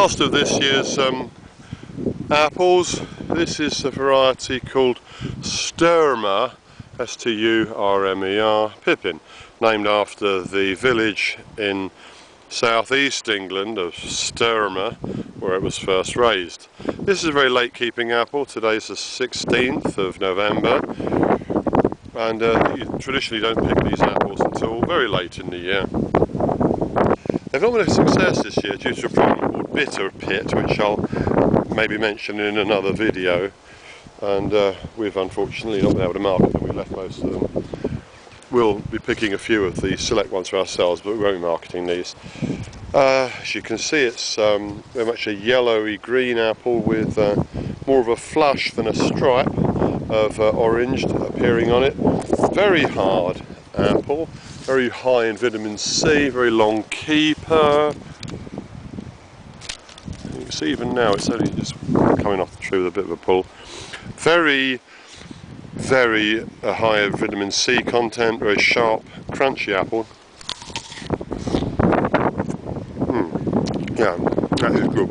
Last of this year's apples. This is a variety called Sturmer, S-T-U-R-M-E-R, Pippin, named after the village in southeast England of Sturmer, where it was first raised. This is a very late keeping apple. Today's the 16th of November, and you traditionally don't pick these apples until very late in the year. They've not been a success this year due to a problem called bitter pit, which I'll maybe mention in another video, and we've unfortunately not been able to market them. We left most of them. We'll be picking a few of the select ones for ourselves, but we won't be marketing these. As you can see, it's very much a yellowy green apple with more of a flush than a stripe of orange appearing on it. Very hard apple, very high in vitamin C, very long keeper. You can see even now it's only just coming off the tree with a bit of a pull. Very high vitamin C content, very sharp, crunchy apple. Yeah, that is good.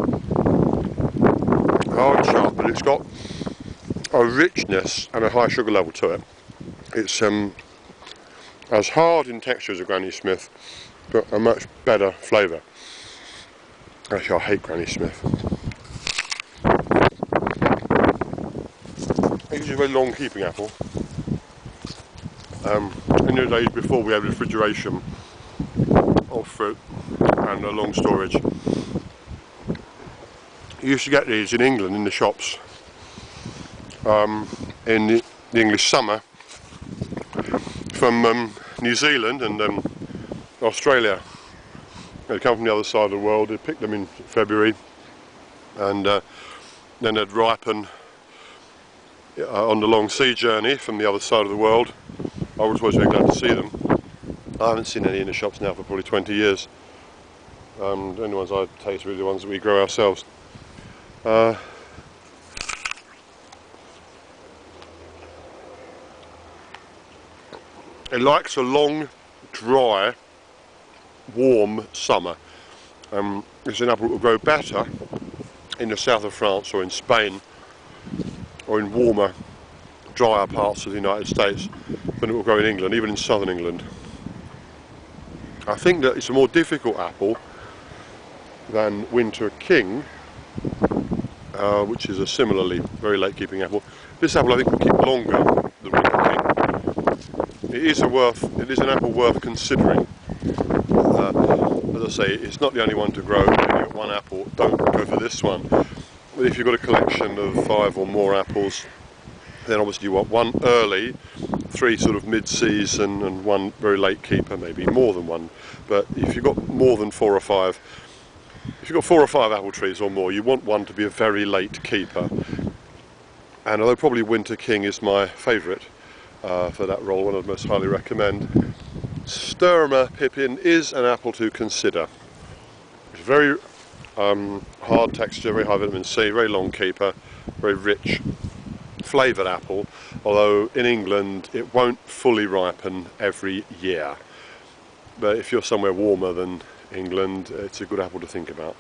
Hard, sharp, but it's got a richness and a high sugar level to it. It's as hard in texture as a Granny Smith, but a much better flavour. Actually, I hate Granny Smith. It's a very long keeping apple. In the days before we had refrigeration of fruit and long storage, you used to get these in England in the shops in the English summer from New Zealand and Australia. They come from the other side of the world. They pick them in February, and then they'd ripen on the long sea journey from the other side of the world. I was always very glad to see them. I haven't seen any in the shops now for probably 20 years. The only ones I taste are really the ones that we grow ourselves. It likes a long, dry, warm summer. It's an apple that will grow better in the south of France or in Spain or in warmer, drier parts of the United States than it will grow in England, even in southern England. I think that it's a more difficult apple than Winter King, which is a similarly very late keeping apple. This apple I think will keep longer than Winter King. It is an apple worth considering. As I say, it's not the only one to grow. If you get one apple, don't go for this one. But if you've got a collection of 5 or more apples, then obviously you want one early, 3 sort of mid-season, and 1 very late keeper, maybe more than 1. But if you've got more than 4 or 5, if you've got 4 or 5 apple trees or more, you want one to be a very late keeper. And although probably Winter King is my favourite for that role, one I'd most highly recommend, Sturmer Pippin is an apple to consider. It's very hard texture, very high vitamin C, very long keeper, very rich flavoured apple, although in England it won't fully ripen every year. But if you're somewhere warmer than England, it's a good apple to think about.